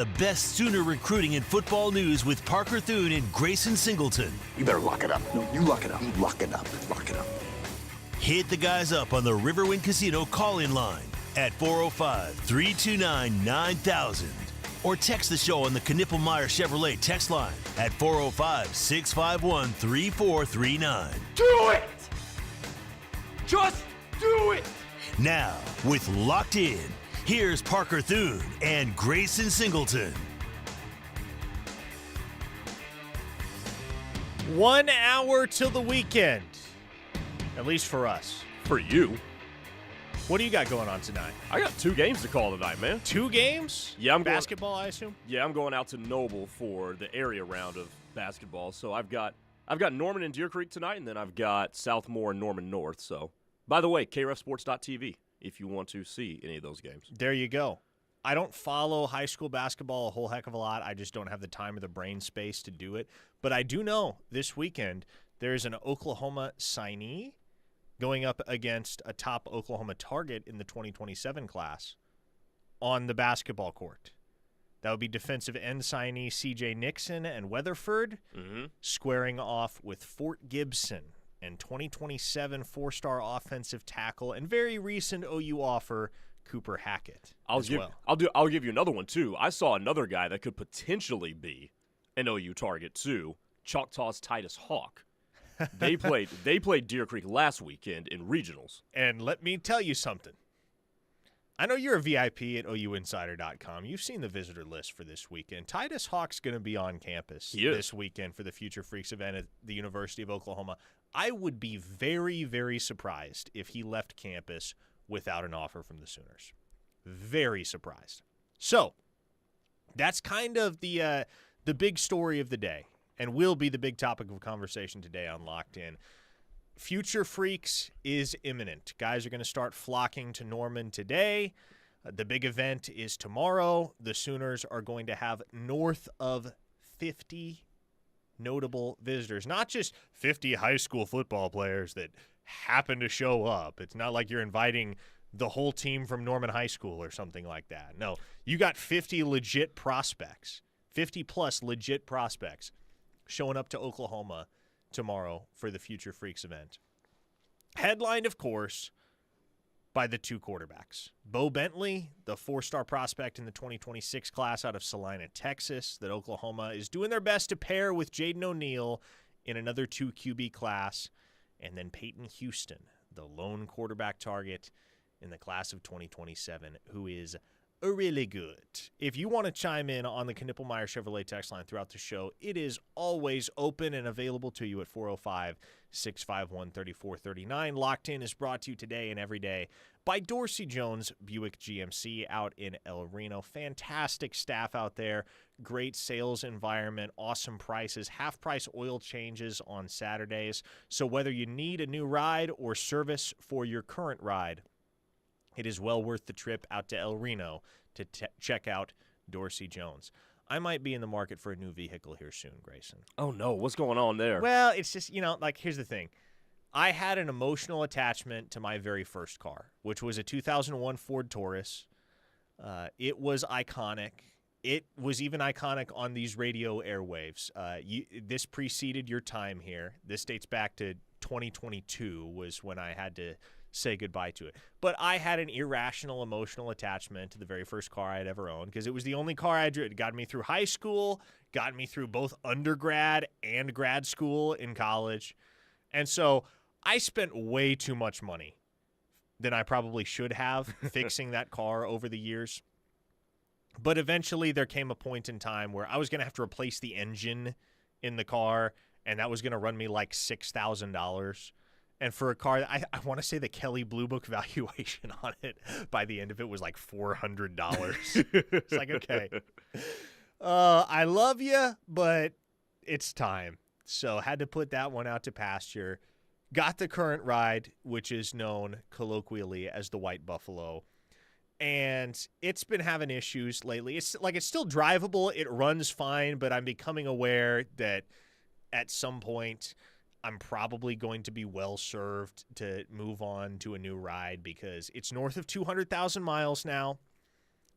The best Sooner recruiting and football news with Parker Thune and Grayson Singleton. You better lock it up. No, you lock it up. You lock it up. Lock it up. Hit the guys up on the Riverwind Casino call-in line at 405-329-9000 or text the show on the Knippelmeyer Chevrolet text line at 405-651-3439. Do it! Just do it! Now, with Locked In, here's Parker Thune and Grayson Singleton. 1 hour till the weekend, at least for us. For you. What do you got going on tonight? I got 2 games to call tonight, man. 2 games? Yeah, I'm basketball, I assume? Yeah, I'm going out to Noble for the area round of basketball. So I've got Norman and Deer Creek tonight, and then I've got Southmore and Norman North. So, by the way, krefsports.tv if you want to see any of those games. There you go. I don't follow high school basketball a whole heck of a lot. I just don't have the time or the brain space to do it. But I do know this weekend there's an Oklahoma signee going up against a top Oklahoma target in the 2027 class on the basketball court. That would be defensive end signee C.J. Nixon and Weatherford squaring off with Fort Gibson and 2027 four-star offensive tackle and very recent OU offer Cooper Hackett. I'll give you another one too. I saw another guy that could potentially be an OU target too. Choctaw's Titus Hawk. They played Deer Creek last weekend in regionals. And let me tell you something. I know you're a VIP at OUinsider.com. You've seen the visitor list for this weekend. Titus Hawk's going to be on campus this weekend for the Future Freaks event at the University of Oklahoma. I would be very, very surprised if he left campus without an offer from the Sooners. Very surprised. So that's kind of the big story of the day and will be the big topic of conversation today on Locked In. Future Freaks is imminent. Guys are going to start flocking to Norman today. The big event is tomorrow. The Sooners are going to have north of 50 notable visitors, not just 50 high school football players that happen to show up. It's not like you're inviting the whole team from Norman High School or something like that. No, you got 50 legit prospects, 50-plus legit prospects showing up to Oklahoma tomorrow for the Future Freaks event. Headlined, of course, by the 2 quarterbacks. Bo Bentley, the 4-star prospect in the 2026 class out of Salina, Texas, that Oklahoma is doing their best to pair with Jaden O'Neal in another 2 QB class. And then Peyton Houston, the lone quarterback target in the class of 2027, who is really good. If you want to chime in on the Knippelmeyer Chevrolet text line throughout the show, it is always open and available to you at 405-651-3439. Locked In is brought to you today and every day by Dorsey Jones Buick GMC out in El Reno. Fantastic staff out there, great sales environment, awesome prices, half-price oil changes on Saturdays. So whether you need a new ride or service for your current ride, it is well worth the trip out to El Reno to check out Dorsey Jones. I might be in the market for a new vehicle here soon, Grayson. Oh, no. What's going on there? Well, it's just, here's the thing. I had an emotional attachment to my very first car, which was a 2001 Ford Taurus. It was iconic. It was even iconic on these radio airwaves. This preceded your time here. This dates back to 2022 was when I had to say goodbye to it. But I had an irrational emotional attachment to the very first car I had ever owned because it was the only car I drew. It got me through high school, got me through both undergrad and grad school in college. And so I spent way too much money than I probably should have fixing that car over the years. But eventually there came a point in time where I was going to have to replace the engine in the car, and that was going to run me like $6,000. And for a car, I want to say the Kelley Blue Book valuation on it by the end of it was like $400. It's like, okay, I love you, but it's time. So had to put that one out to pasture. Got the current ride, which is known colloquially as the White Buffalo. And it's been having issues lately. It's still drivable. It runs fine, but I'm becoming aware that at some point I'm probably going to be well served to move on to a new ride because it's north of 200,000 miles now.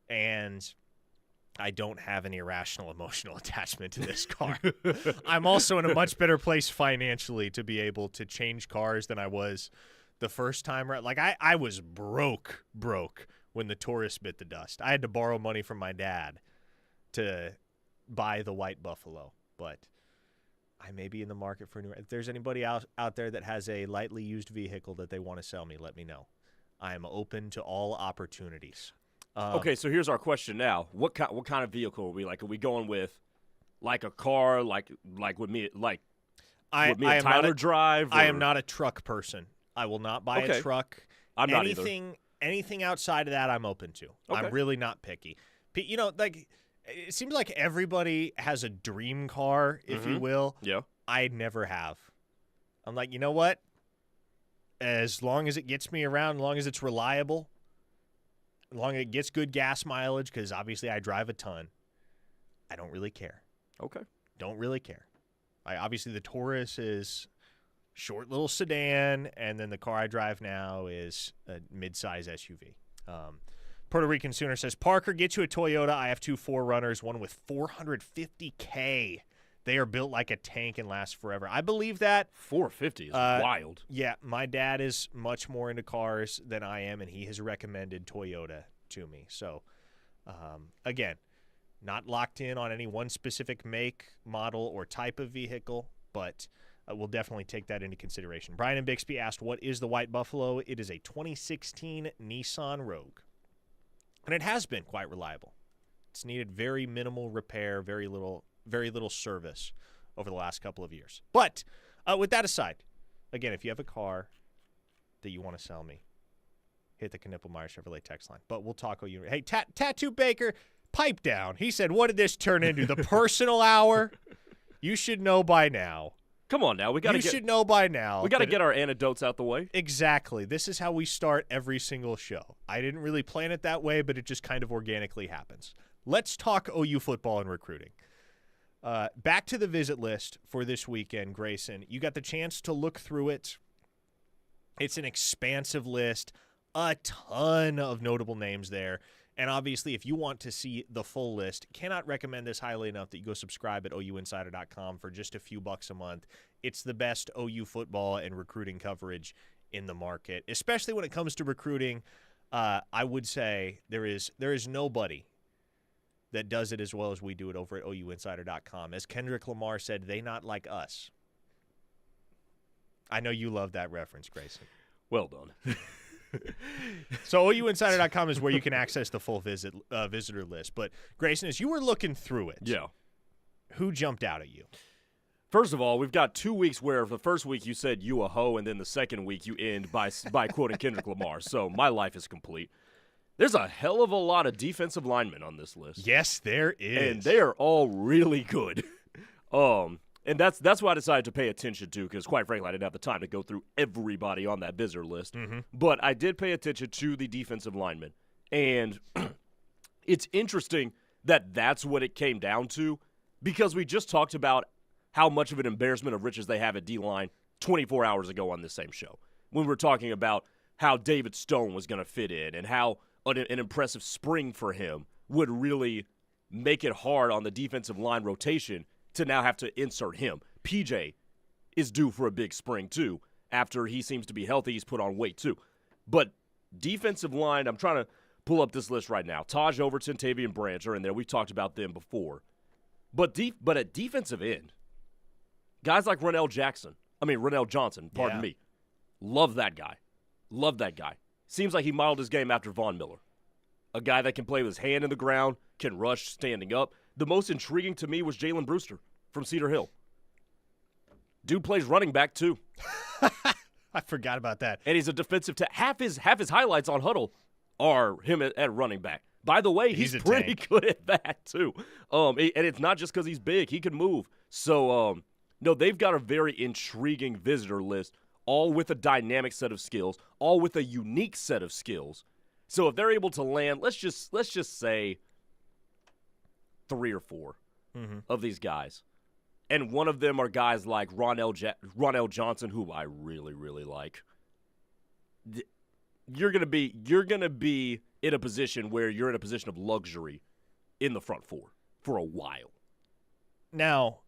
And I don't have an irrational emotional attachment to this car. I'm also in a much better place financially to be able to change cars than I was the first time. Like, I was broke when the Taurus bit the dust. I had to borrow money from my dad to buy the white Buffalo, but I may be in the market for a new. If there's anybody out there that has a lightly used vehicle that they want to sell me, let me know. I am open to all opportunities. Okay, so here's our question now. What kind of vehicle are we like? Are we going with like a car, like with me, like with me and Tyler drive? Or? I am not a truck person. I will not buy a truck. I'm not either. Anything outside of that, I'm open to. Okay. I'm really not picky. You know, like it seems like everybody has a dream car, if you will. Yeah. I never have. I'm like, you know what? As long as it gets me around, as long as it's reliable, as long as it gets good gas mileage, because obviously I drive a ton, I don't really care. Okay. Don't really care. Obviously the Taurus is short little sedan, and then the car I drive now is a midsize SUV. Puerto Rican Sooner says, Parker, get you a Toyota. I have 2 4Runners, one with 450K. They are built like a tank and last forever. I believe that. 450 is wild. Yeah, my dad is much more into cars than I am, and he has recommended Toyota to me. So, again, not locked in on any one specific make, model, or type of vehicle, but we'll definitely take that into consideration. Brian and Bixby asked, what is the White Buffalo? It is a 2016 Nissan Rogue, and it has been quite reliable. It's needed very minimal repair, very little service over the last couple of years. But with that aside, again, if you have a car that you want to sell me, hit the Knippelmeyer Chevrolet text line. But we'll talk. Hey, Tattoo Baker, pipe down. He said, what did this turn into? The personal hour? You should know by now. Come on now. You should know by now. We got to get our anecdotes out the way. Exactly. This is how we start every single show. I didn't really plan it that way, but it just kind of organically happens. Let's talk OU football and recruiting. Back to the visit list for this weekend, Grayson. You got the chance to look through it. It's an expansive list, a ton of notable names there. And obviously, if you want to see the full list, cannot recommend this highly enough that you go subscribe at OUinsider.com for just a few bucks a month. It's the best OU football and recruiting coverage in the market, especially when it comes to recruiting. I would say there is nobody that does it as well as we do it over at OUinsider.com. As Kendrick Lamar said, they not like us. I know you love that reference, Grayson. Well done. So OUinsider.com is where you can access the full visitor list. But, Grayson, as you were looking through it, who jumped out at you? First of all, we've got 2 weeks where the first week you said you a hoe, and then the second week you end by quoting Kendrick Lamar. So my life is complete. There's a hell of a lot of defensive linemen on this list. Yes, there is. And they are all really good. And that's why I decided to pay attention to, because quite frankly, I didn't have the time to go through everybody on that visitor list. Mm-hmm. But I did pay attention to the defensive linemen. And it's interesting that that's what it came down to, because we just talked about how much of an embarrassment of riches they have at D-line 24 hours ago on this same show, when we were talking about how David Stone was going to fit in and how an impressive spring for him would really make it hard on the defensive line rotation to now have to insert him. PJ is due for a big spring, too. After he seems to be healthy, he's put on weight, too. But defensive line, I'm trying to pull up this list right now. Taj Overton, Tavian Branch are in there. We've talked about them before. But at defensive end, guys like Ronell Johnson, pardon me. Love that guy. Seems like he modeled his game after Von Miller. A guy that can play with his hand in the ground, can rush standing up. The most intriguing to me was Jalen Brewster from Cedar Hill. Dude plays running back, too. I forgot about that. And he's a defensive half his highlights on Huddle are him at running back. By the way, he's pretty good at that, too. And it's not just because he's big. He can move. So, no, they've got a very intriguing visitor list, all with a dynamic set of skills, all with a unique set of skills. So if they're able to land, let's just say 3 or 4 of these guys. And one of them are guys like Ronell Johnson, who I really, really like. You're gonna be in a position where you're in a position of luxury in the front four for a while. Now,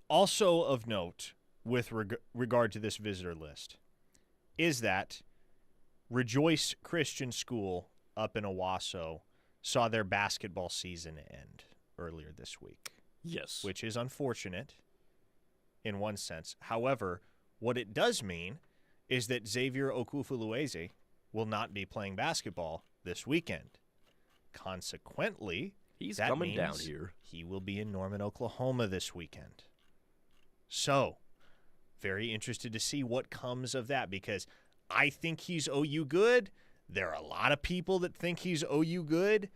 also of note with regard to this visitor list is that Rejoice Christian School up in Owasso saw their basketball season end earlier this week. Yes. Which is unfortunate in one sense. However, what it does mean is that Xavier Okufulueze will not be playing basketball this weekend. Consequently, he's that coming means down here. He will be in Norman, Oklahoma this weekend. So, very interested to see what comes of that because I think he's OU good. There are a lot of people that think he's OU good.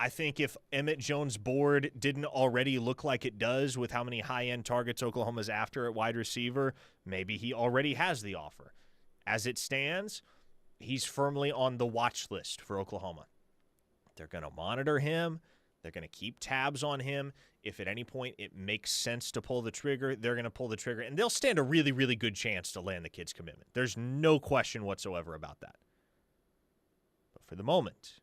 I think if Emmett Jones' board didn't already look like it does with how many high-end targets Oklahoma's after at wide receiver, maybe he already has the offer. As it stands, he's firmly on the watch list for Oklahoma. They're going to monitor him. They're going to keep tabs on him. If at any point it makes sense to pull the trigger, they're going to pull the trigger, and they'll stand a really, really good chance to land the kid's commitment. There's no question whatsoever about that. But for the moment,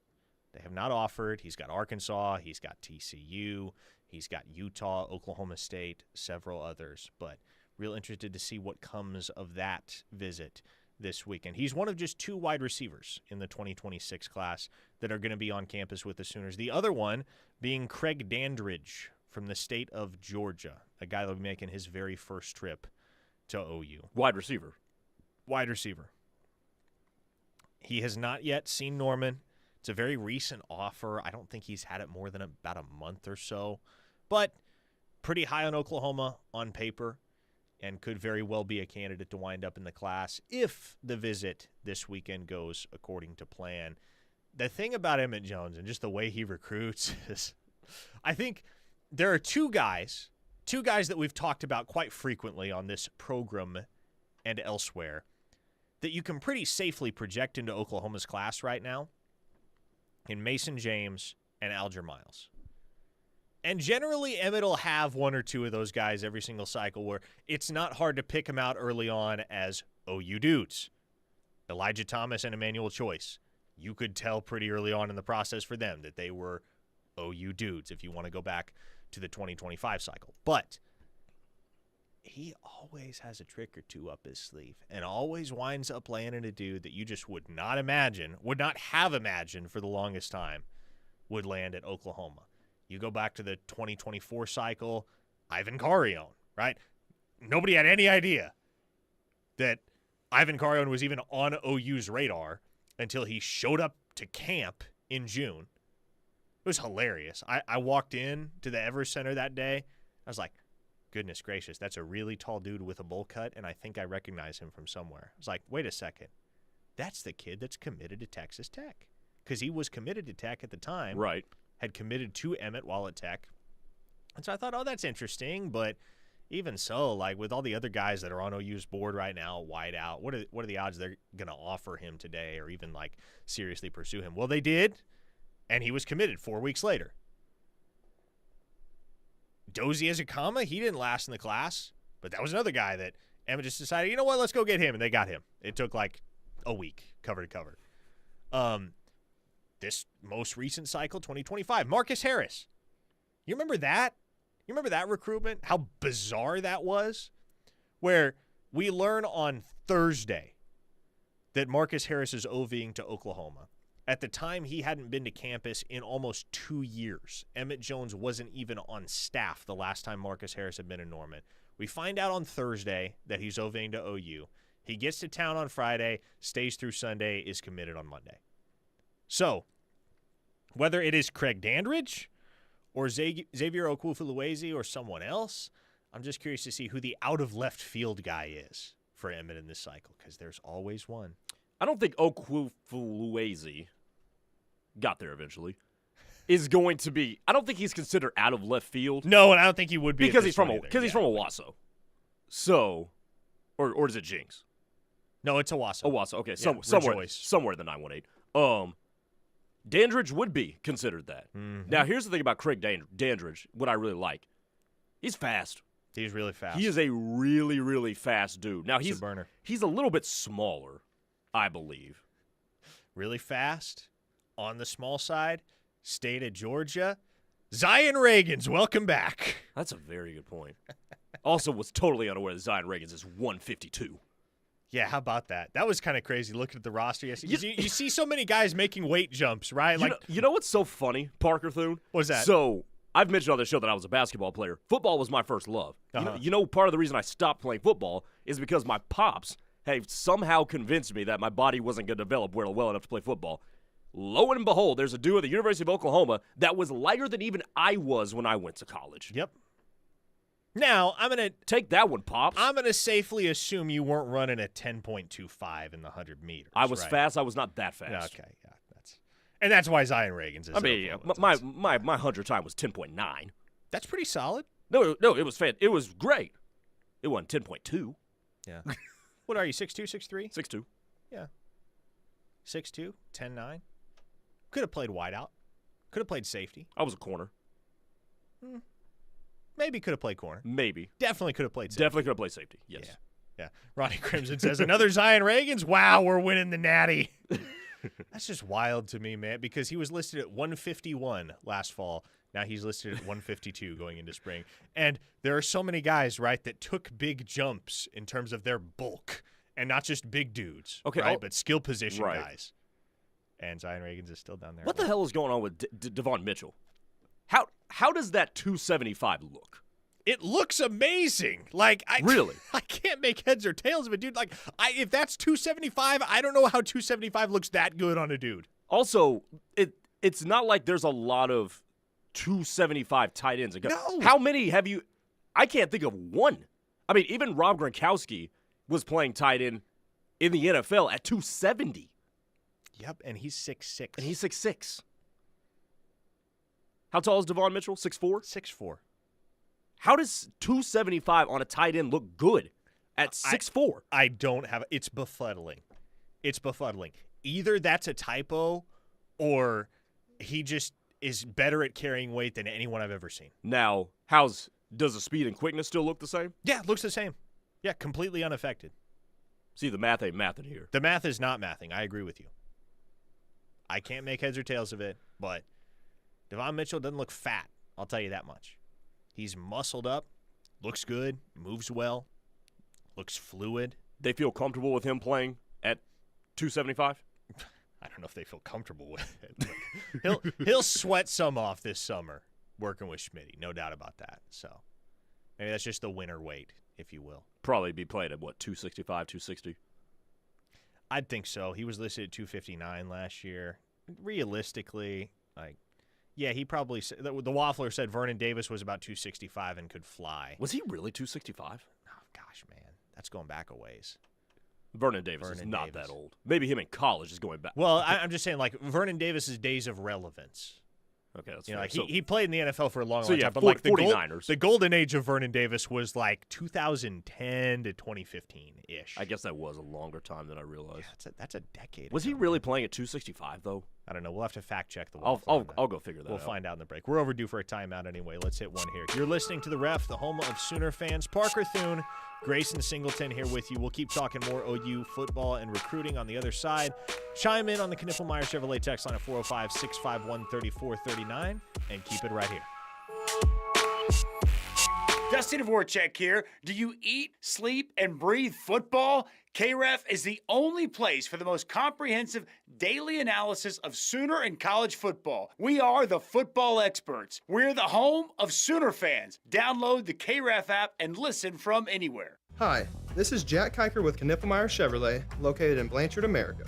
they have not offered. He's got Arkansas. He's got TCU. He's got Utah, Oklahoma State, several others. But real interested to see what comes of that visit this weekend. He's one of just 2 wide receivers in the 2026 class that are going to be on campus with the Sooners. The other one being Craig Dandridge from the state of Georgia, a guy that will be making his very first trip to OU. Wide receiver. Wide receiver. He has not yet seen Norman. It's a very recent offer. I don't think he's had it more than about a month or so, but pretty high on Oklahoma on paper and could very well be a candidate to wind up in the class if the visit this weekend goes according to plan. The thing about Emmett Jones and just the way he recruits is I think there are two guys that we've talked about quite frequently on this program and elsewhere that you can pretty safely project into Oklahoma's class right now in Mason James and Alger Miles. And generally, Emmett will have 1 or 2 of those guys every single cycle where it's not hard to pick them out early on as OU dudes. Elijah Thomas and Emmanuel Choice. You could tell pretty early on in the process for them that they were OU dudes if you want to go back to the 2025 cycle. But he always has a trick or 2 up his sleeve and always winds up landing a dude that you just would not have imagined for the longest time would land at Oklahoma. You go back to the 2024 cycle, Ivan Carrion, right? Nobody had any idea that Ivan Carrion was even on OU's radar until he showed up to camp in June. It was hilarious. I walked in to the Everest Center that day. I was like, goodness gracious, that's a really tall dude with a bowl cut, and I think I recognize him from somewhere. I was like, wait a second. That's the kid that's committed to Texas Tech. Because he was committed to Tech at the time. Right. Had committed to Emmett while at Tech. And so I thought, oh, that's interesting. But even so, like with all the other guys that are on OU's board right now, wide out, what are the odds they're going to offer him today or even like seriously pursue him? Well, they did, and he was committed 4 weeks later. Dozie Ezekama, he didn't last in the class, but that was another guy that Emmett just decided, you know what, let's go get him, and they got him. It took like a week, cover to cover. This most recent cycle, 2025, Marcus Harris. You remember that? You remember that recruitment? How bizarre that was? Where we learn on Thursday that Marcus Harris is OVing to Oklahoma. At the time, he hadn't been to campus in almost 2 years. Emmett Jones wasn't even on staff the last time Marcus Harris had been in Norman. We find out on Thursday that he's OVing to OU. He gets to town on Friday, stays through Sunday, is committed on Monday. So, whether it is Craig Dandridge or Xavier Okufulueze or someone else, I'm just curious to see who the out-of-left field guy is for Emmett in this cycle, because there's always one. I don't think Okufulueze got there eventually. Is going to be. I don't think he's considered out of left field. No, and I don't think he would be because he's from Owasso. So, or is it Jinx? No, it's Owasso. Owasso. Okay, yeah, somewhere in the 918. Dandridge would be considered that. Mm-hmm. Now, here's the thing about Craig Dandridge. What I really like, he's fast. He's really fast. He is a really, really fast dude. Now he's a burner. He's a little bit smaller, I believe. Really fast, on the small side. State of Georgia. Zion Reagans, welcome back. That's a very good point. Also was totally unaware that Zion Reagans is 152. Yeah, how about that? That was kind of crazy looking at the roster yesterday. You see so many guys making weight jumps, right? You know what's so funny, Parker Thune? What's that? So I've mentioned on the show that I was a basketball player. Football was my first love. You know, part of the reason I stopped playing football is because my pops have somehow convinced me that my body wasn't going to develop well enough to play football. Lo and behold, there's a dude at the University of Oklahoma that was lighter than even I was when I went to college. Yep. Now, I'm going to take that one, Pops. I'm going to safely assume you weren't running a 10.25 in the 100 meters. I was fast. I was not that fast. Okay, yeah. That's why Zion Reagans is. I mean, my 100 time was 10.9. That's pretty solid. No, it was it was great. It wasn't 10.2. Yeah. What are you, 6'2", 6'3"? 6'2". Yeah. 6'2", 10'9". Could have played wideout. Could have played safety. I was a corner. Maybe could have played corner. Maybe. Definitely could have played safety. Definitely could have played safety, yes. Yeah. Ronnie Crimson says, another Zion Reagans? Wow, we're winning the Natty. That's just wild to me, man, because he was listed at 151 last fall. Now he's listed at 152 going into spring. And there are so many guys, right, that took big jumps in terms of their bulk, and not just big dudes, right, but skill position guys. And Zion Reagans is still down there. What the hell is going on with Devon Mitchell? How does that 275 look? It looks amazing. Like really, I can't make heads or tails of it, dude. Like if that's 275, I don't know how 275 looks that good on a dude. Also, it's not like there's a lot of 275 tight ends. No. How many have you? I can't think of one. I mean, even Rob Gronkowski was playing tight end in the NFL at 270. Yep, and he's 6'6". And he's 6'6". How tall is Devon Mitchell? 6'4"? 6'4". How does 275 on a tight end look good at 6'4"? I don't have – it's befuddling. It's befuddling. Either that's a typo or he just is better at carrying weight than anyone I've ever seen. Now, does the speed and quickness still look the same? Yeah, it looks the same. Yeah, completely unaffected. See, the math ain't mathing here. The math is not mathing. I agree with you. I can't make heads or tails of it, but Devon Mitchell doesn't look fat. I'll tell you that much. He's muscled up, looks good, moves well, looks fluid. They feel comfortable with him playing at 275? I don't know if they feel comfortable with it. He'll sweat some off this summer working with Schmitty, no doubt about that. So maybe that's just the winter weight, if you will. Probably be playing at, 265, 260? I'd think so. He was listed at 259 last year. Realistically, yeah, he probably – the Waffler said Vernon Davis was about 265 and could fly. Was he really 265? Oh, gosh, man. That's going back a ways. Vernon Davis is not that old. Maybe him in college is going back. Well, I'm just saying, Vernon Davis's days of relevance. Okay, that's fair. He played in the NFL for a long time. But 49ers. The golden age of Vernon Davis was 2010 to 2015-ish. I guess that was a longer time than I realized. Yeah, that's a decade. Was he really playing at 265 though? I don't know. We'll have to fact check the. I'll go figure that out. We'll find out in the break. We're overdue for a timeout anyway. Let's hit one here. You're listening to The Ref, the home of Sooner fans. Parker Thune, Grayson Singleton here with you. We'll keep talking more OU football and recruiting on the other side. Chime in on the Knippelmeyer Chevrolet text line at 405-651-3439 and keep it right here. Dustin Dvorak here. Do you eat, sleep, and breathe football? KREF is the only place for the most comprehensive daily analysis of Sooner and college football. We are the football experts. We're the home of Sooner fans. Download the KREF app and listen from anywhere. Hi, this is Jack Kiker with Knippelmeyer Chevrolet, located in Blanchard, America.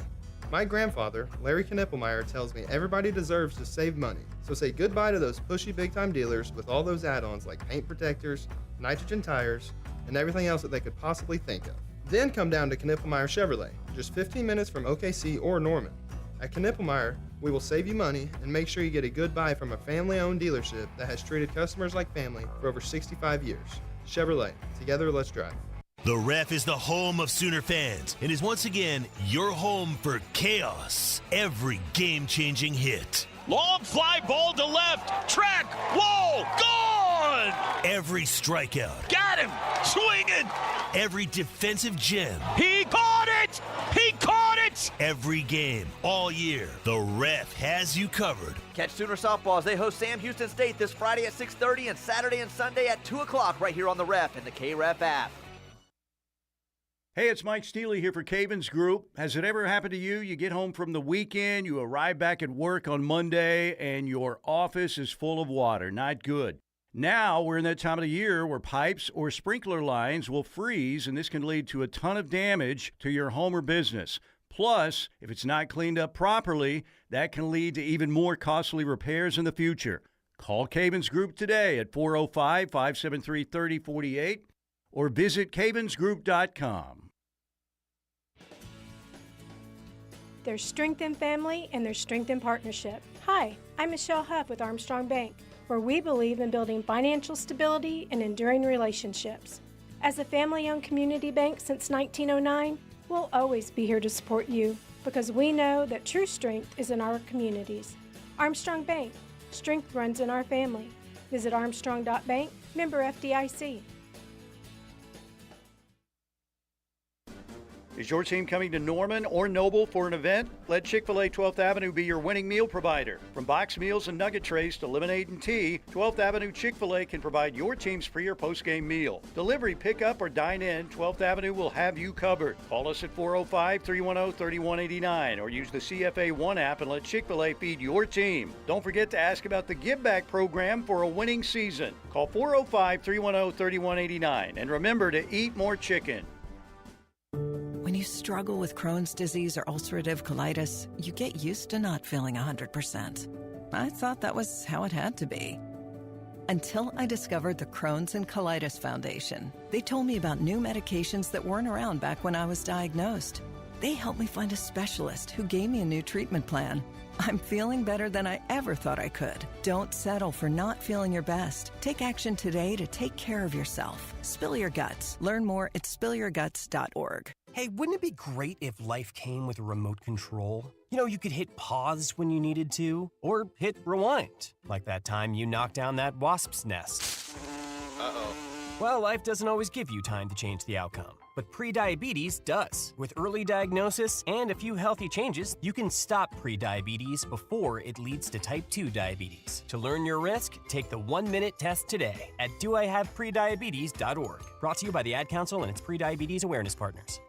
My grandfather, Larry Knippelmeyer, tells me everybody deserves to save money. So say goodbye to those pushy big-time dealers with all those add-ons like paint protectors, nitrogen tires, and everything else that they could possibly think of. Then come down to Knippelmeyer Chevrolet, just 15 minutes from OKC or Norman. At Knippelmeyer, we will save you money and make sure you get a good buy from a family-owned dealership that has treated customers like family for over 65 years. Chevrolet, together let's drive. The Ref is the home of Sooner fans and is once again your home for chaos. Every game-changing hit. Long fly ball to left. Track. Whoa. Gone. Every strikeout. Got him. Swinging. Every defensive gem. He caught it. He caught it. match, every game, all year, the Ref has you covered. Catch Sooner softball as they host Sam Houston State this Friday at 6:30 and Saturday and Sunday at 2 o'clock right here on the Ref and the K-Ref app. Hey, it's Mike Steely here for Cavens Group. Has it ever happened to you? You get home from the weekend, you arrive back at work on Monday, and your office is full of water. Not good. Now we're in that time of the year where pipes or sprinkler lines will freeze, and this can lead to a ton of damage to your home or business. Plus, if it's not cleaned up properly, that can lead to even more costly repairs in the future. Call Cavens Group today at 405-573-3048 or visit cavensgroup.com. There's strength in family and there's strength in partnership. Hi, I'm Michelle Huff with Armstrong Bank, where we believe in building financial stability and enduring relationships. As a family-owned community bank since 1909, we'll always be here to support you because we know that true strength is in our communities. Armstrong Bank, strength runs in our family. Visit armstrong.bank, member FDIC. Is your team coming to Norman or Noble for an event? Let Chick-fil-A 12th Avenue be your winning meal provider. From box meals and nugget trays to lemonade and tea, 12th Avenue Chick-fil-A can provide your team's pre- or post-game meal. Delivery, pickup, or dine in, 12th Avenue will have you covered. Call us at 405-310-3189 or use the CFA One app and let Chick-fil-A feed your team. Don't forget to ask about the Give Back program for a winning season. Call 405-310-3189 and remember to eat more chicken. When you struggle with Crohn's disease or ulcerative colitis, you get used to not feeling 100%. I thought that was how it had to be. Until I discovered the Crohn's and Colitis Foundation. They told me about new medications that weren't around back when I was diagnosed. They helped me find a specialist who gave me a new treatment plan. I'm feeling better than I ever thought I could. Don't settle for not feeling your best. Take action today to take care of yourself. Spill your guts. Learn more at spillyourguts.org. Hey, wouldn't it be great if life came with a remote control? You know, you could hit pause when you needed to, or hit rewind, like that time you knocked down that wasp's nest. Uh-oh. Well, life doesn't always give you time to change the outcome, but prediabetes does. With early diagnosis and a few healthy changes, you can stop prediabetes before it leads to type 2 diabetes. To learn your risk, take the 1-minute test today at doihaveprediabetes.org. Brought to you by the Ad Council and its prediabetes awareness partners.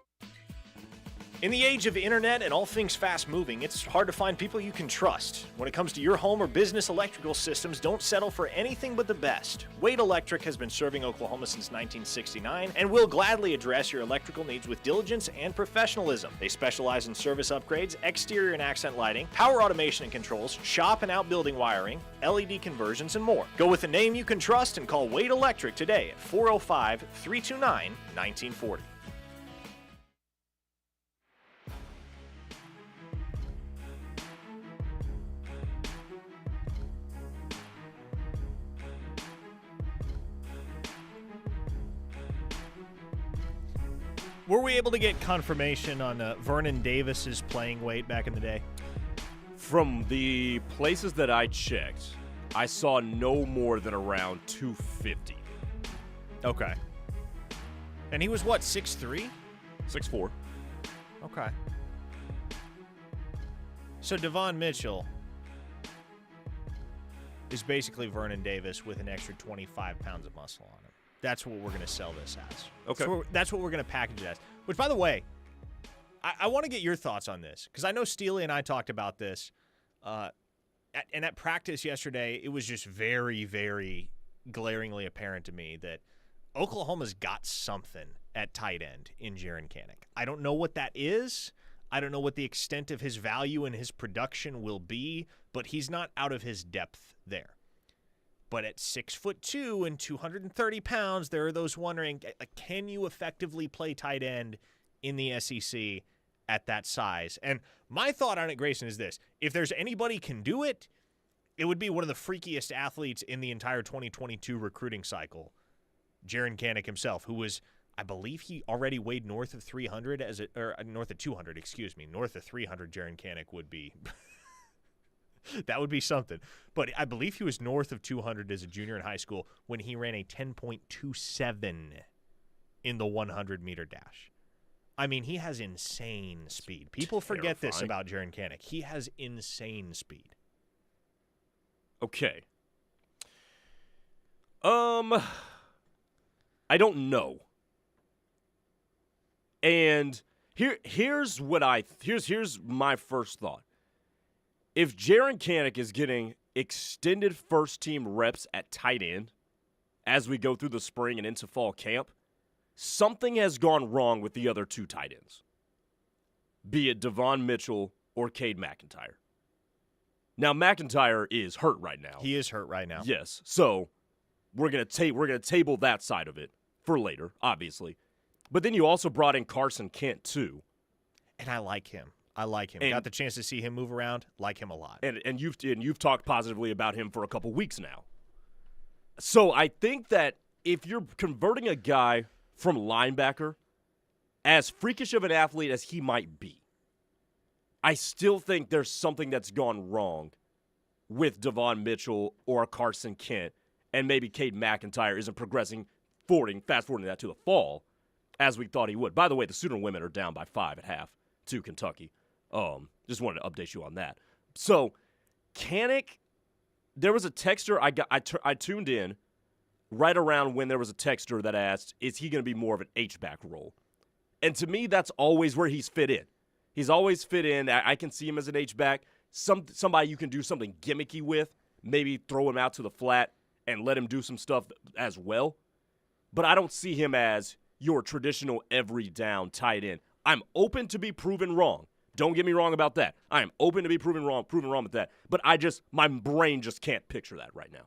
In the age of internet and all things fast-moving, it's hard to find people you can trust. When it comes to your home or business electrical systems, don't settle for anything but the best. Wade Electric has been serving Oklahoma since 1969 and will gladly address your electrical needs with diligence and professionalism. They specialize in service upgrades, exterior and accent lighting, power automation and controls, shop and outbuilding wiring, LED conversions, and more. Go with a name you can trust and call Wade Electric today at 405-329-1940. Were we able to get confirmation on Vernon Davis's playing weight back in the day? From the places that I checked, I saw no more than around 250. Okay. And he was what, 6'3"? 6'4". Okay. So Devon Mitchell is basically Vernon Davis with an extra 25 pounds of muscle on him. That's what we're going to sell this as. Okay. That's what we're going to package it as. Which, by the way, I want to get your thoughts on this, because I know Steely and I talked about this. And at practice yesterday, it was just very, very glaringly apparent to me that Oklahoma's got something at tight end in Jaren Kanak. I don't know what that is. I don't know what the extent of his value and his production will be, but he's not out of his depth there. But at 6'2" and 230 pounds, there are those wondering, can you effectively play tight end in the SEC at that size? And my thought on it, Grayson, is this. If there's anybody can do it, it would be one of the freakiest athletes in the entire 2022 recruiting cycle, Jaren Kanak himself, who was, I believe he already weighed north of 300, north of 200, excuse me. North of 300, Jaren Kanak would be... That would be something. But I believe he was north of 200 as a junior in high school when he ran a 10.27 in the 100-meter dash. I mean, he has insane speed. People forget this about Jaren Kanak. He has insane speed. Okay. I don't know. And here's my first thought. If Jaren Kanak is getting extended first-team reps at tight end as we go through the spring and into fall camp, something has gone wrong with the other two tight ends, be it Devon Mitchell or Cade McIntyre. Now, McIntyre is hurt right now. He is hurt right now. Yes. So we're gonna table that side of it for later, obviously. But then you also brought in Carson Kent too, and I like him. Got the chance to see him move around. Like him a lot. And you've talked positively about him for a couple weeks now. So I think that if you're converting a guy from linebacker, as freakish of an athlete as he might be, I still think there's something that's gone wrong with Devon Mitchell or Carson Kent, and maybe Cade McIntyre isn't progressing fast-forwarding that to the fall as we thought he would. By the way, the Sooner women are down by 5 at half to Kentucky. Just wanted to update you on that. So, Kanak, there was a texter I tuned in right around when there was a texter that asked, is he going to be more of an H-back role? And to me, that's always where he's fit in. He's always fit in. I can see him as an H-back, somebody you can do something gimmicky with, maybe throw him out to the flat and let him do some stuff as well. But I don't see him as your traditional every down tight end. I'm open to be proven wrong. Don't get me wrong about that. I am open to be proven wrong with that. But my brain just can't picture that right now.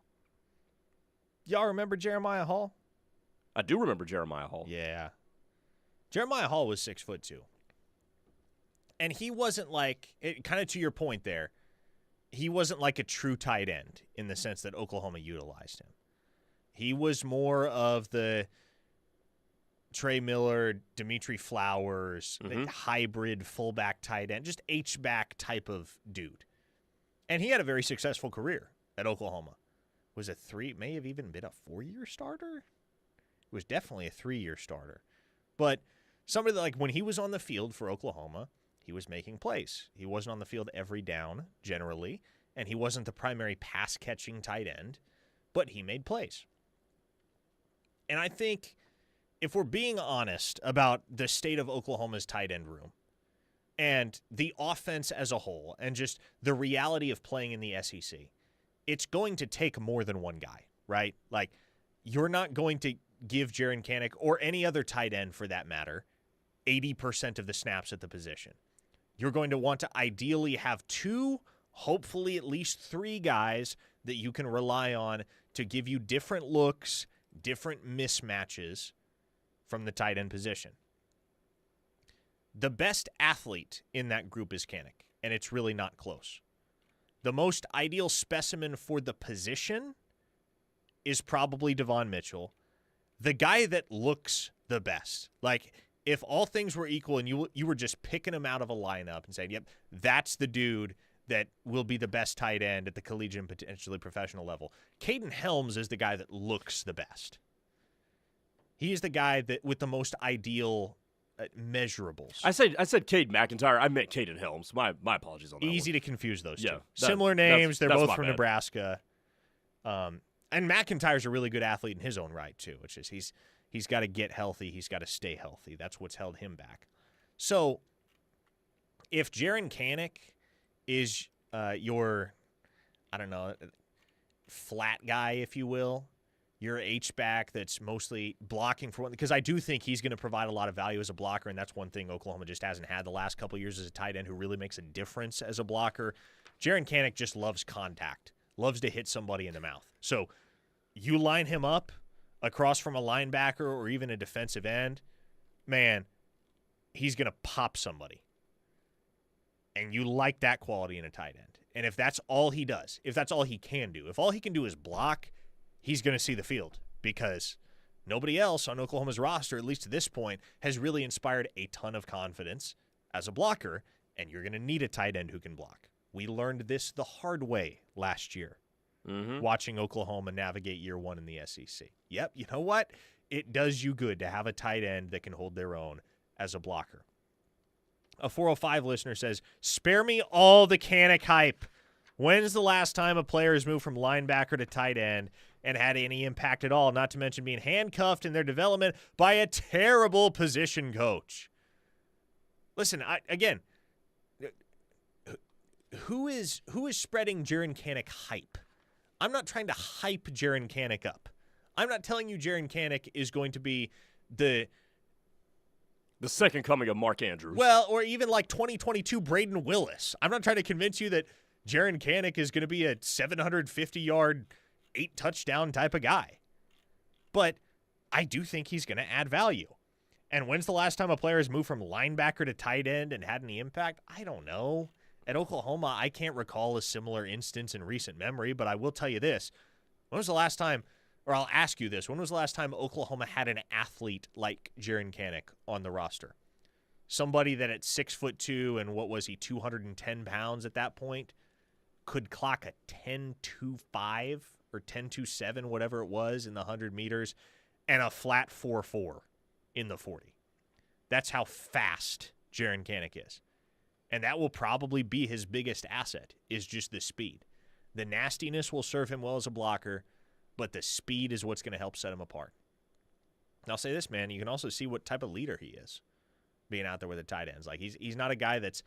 Y'all remember Jeremiah Hall? I do remember Jeremiah Hall. Yeah. Jeremiah Hall was 6'2". And he wasn't kind of to your point there, he wasn't like a true tight end in the sense that Oklahoma utilized him. He was more of the Trey Miller, Dimitri Flowers, the hybrid fullback tight end, just H-back type of dude. And he had a very successful career at Oklahoma. May have even been a 4-year starter? It was definitely a 3-year starter. But somebody that, when he was on the field for Oklahoma, he was making plays. He wasn't on the field every down, generally, and he wasn't the primary pass-catching tight end, but he made plays. And I think if we're being honest about the state of Oklahoma's tight end room and the offense as a whole and just the reality of playing in the SEC, it's going to take more than one guy, right? You're not going to give Jaren Kanak or any other tight end for that matter 80% of the snaps at the position. You're going to want to ideally have 2, hopefully at least 3 guys that you can rely on to give you different looks, different mismatches from the tight end position. The best athlete in that group is Kanak, and it's really not close. The most ideal specimen for the position is probably Devon Mitchell, the guy that looks the best. If all things were equal and you were just picking him out of a lineup and saying, yep, that's the dude that will be the best tight end at the collegiate and potentially professional level, Caden Helms is the guy that looks the best. He is the guy that with the most ideal measurables. I said Cade McIntyre. I meant Caden Helms. My apologies on that. Easy to confuse those two. Yeah, Similar names. They're both from bad. Nebraska. And McIntyre's a really good athlete in his own right too, which is he's got to get healthy. He's got to stay healthy. That's what's held him back. So if Jaren Kanak is your, flat guy, if you will, your H-back that's mostly blocking for one, because I do think he's going to provide a lot of value as a blocker, and that's one thing Oklahoma just hasn't had the last couple of years as a tight end who really makes a difference as a blocker. Jaren Kanak just loves contact, loves to hit somebody in the mouth. So you line him up across from a linebacker or even a defensive end, man, he's going to pop somebody. And you like that quality in a tight end. And if that's all he does, if that's all he can do, if all he can do is block, he's going to see the field because nobody else on Oklahoma's roster, at least to this point, has really inspired a ton of confidence as a blocker, and you're going to need a tight end who can block. We learned this the hard way last year, watching Oklahoma navigate year one in the SEC. Yep, you know what? It does you good to have a tight end that can hold their own as a blocker. A 405 listener says, spare me all the Kanak hype. When's the last time a player has moved from linebacker to tight end and had any impact at all, not to mention being handcuffed in their development by a terrible position coach? Listen, again, who is spreading Jaren Kanak hype? I'm not trying to hype Jaren Kanak up. I'm not telling you Jaren Kanak is going to be the second coming of Mark Andrews. Well, or even like 2022 Braden Willis. I'm not trying to convince you that Jaren Kanak is going to be a 750-yard, 8-touchdown type of guy. But I do think he's going to add value. And when's the last time a player has moved from linebacker to tight end and had any impact? I don't know. At Oklahoma, I can't recall a similar instance in recent memory, but I will tell you this. When was the last time, or I'll ask you this, when was the last time Oklahoma had an athlete like Jaren Kanak on the roster? Somebody that at 6'2" and what was he, 210 pounds at that point, could clock a 10.25 or 10.27, whatever it was in the 100 meters, and a flat 4.4 in the 40. That's how fast Jaren Kanak is. And that will probably be his biggest asset, is just the speed. The nastiness will serve him well as a blocker, but the speed is what's going to help set him apart. And I'll say this, man, you can also see what type of leader he is being out there with the tight ends. Like, he's not a guy that's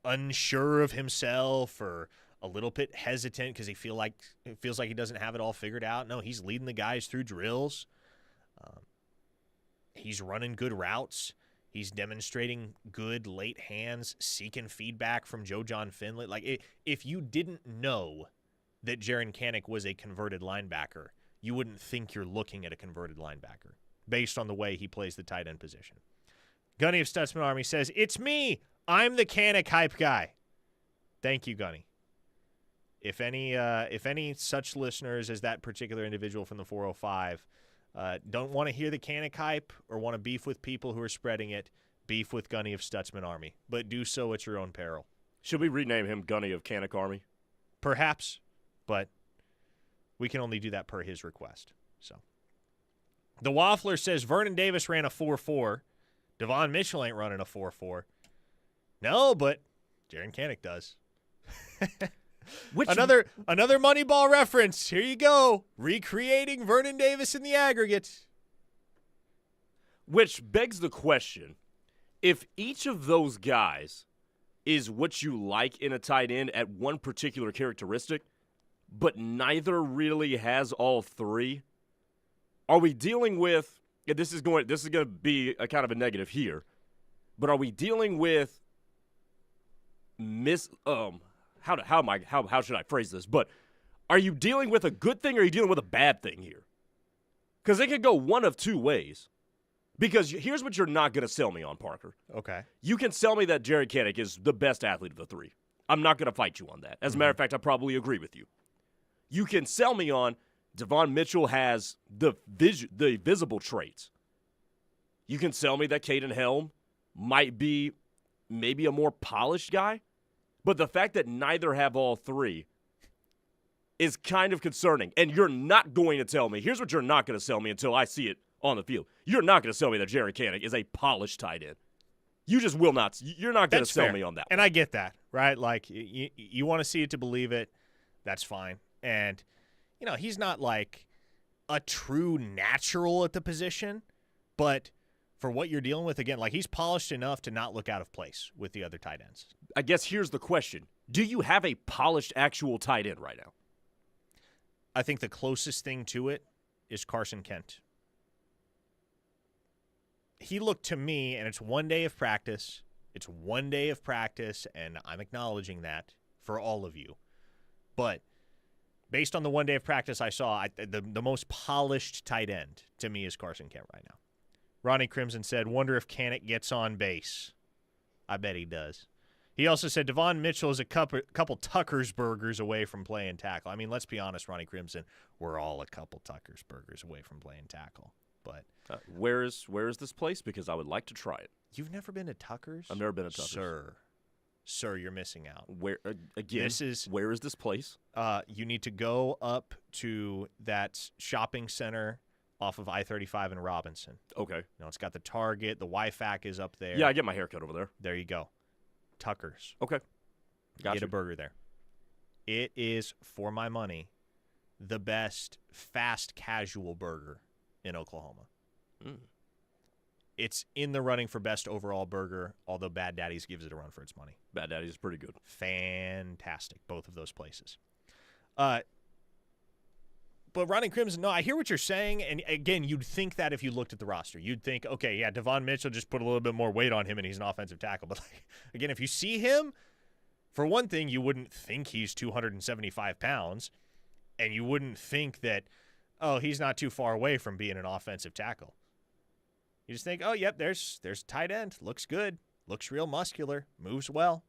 unsure of himself or a little bit hesitant because it feels like he doesn't have it all figured out. No, he's leading the guys through drills. He's running good routes. He's demonstrating good late hands, seeking feedback from Joe John Finley. Like, if you didn't know that Jaren Kanak was a converted linebacker, you wouldn't think you're looking at a converted linebacker based on the way he plays the tight end position. Gunny of Stutzman Army says, it's me. I'm the Kanak hype guy. Thank you, Gunny. If any such listeners as that particular individual from the 405 don't want to hear the Kanak hype or want to beef with people who are spreading it, beef with Gunny of Stutzman Army. But do so at your own peril. Should we rename him Gunny of Kanak Army? Perhaps, but we can only do that per his request. So, the Waffler says Vernon Davis ran a 4.4. Devon Mitchell ain't running a 4.4. No, but Jaren Kanak does. Another Moneyball reference. Here you go. Recreating Vernon Davis in the aggregate. Which begs the question, if each of those guys is what you like in a tight end at one particular characteristic, but neither really has all three, are we dealing with, this is going to be a kind of a negative here, but are we dealing with how should I phrase this? But are you dealing with a good thing or are you dealing with a bad thing here? Because it could go one of two ways. Because here's what you're not going to sell me on, Parker. Okay. You can sell me that Jaren Kanak is the best athlete of the three. I'm not going to fight you on that. As a matter of fact, I probably agree with you. You can sell me on Devon Mitchell has the visible traits. You can sell me that Caden Helm might be maybe a more polished guy. But the fact that neither have all three is kind of concerning. And you're not going to tell me, here's what you're not going to sell me until I see it on the field. You're not going to sell me that Jaren Kanak is a polished tight end. You just will not. You're not going to sell me on that. And I get that, right? Like, you want to see it to believe it. That's fine. And, he's not like a true natural at the position. But for what you're dealing with, again, like, he's polished enough to not look out of place with the other tight ends. I guess here's the question. Do you have a polished actual tight end right now? I think the closest thing to it is Carson Kent. He looked to me, and it's 1 day of practice. It's 1 day of practice, and I'm acknowledging that for all of you. But based on the 1 day of practice I saw, the most polished tight end to me is Carson Kent right now. Ronnie Crimson said, wonder if Kanak gets on base. I bet he does. He also said Devon Mitchell is a couple Tucker's burgers away from playing tackle. I mean, let's be honest, Ronnie Crimson, we're all a couple Tucker's burgers away from playing tackle. But where is this place? Because I would like to try it. You've never been to Tucker's? I've never been to Tucker's. Sir, you're missing out. Where where is this place? You need to go up to that shopping center off of I-35 in Robinson. Okay. You know, it's got the Target. The YFAC is up there. Yeah, I get my hair cut over there. There you go. Tucker's. Okay. Get a burger there. It is, for my money, the best fast casual burger in Oklahoma. It's in the running for best overall burger, although Bad Daddy's gives it a run for its money. Bad Daddy's is pretty good. Fantastic, both of those places. But Ronnie Crimson, no, I hear what you're saying, and again, you'd think that if you looked at the roster. You'd think, okay, yeah, Devon Mitchell just put a little bit more weight on him, and he's an offensive tackle. But, again, if you see him, for one thing, you wouldn't think he's 275 pounds, and you wouldn't think that, oh, he's not too far away from being an offensive tackle. You just think, oh, yep, there's tight end. Looks good. Looks real muscular. Moves well.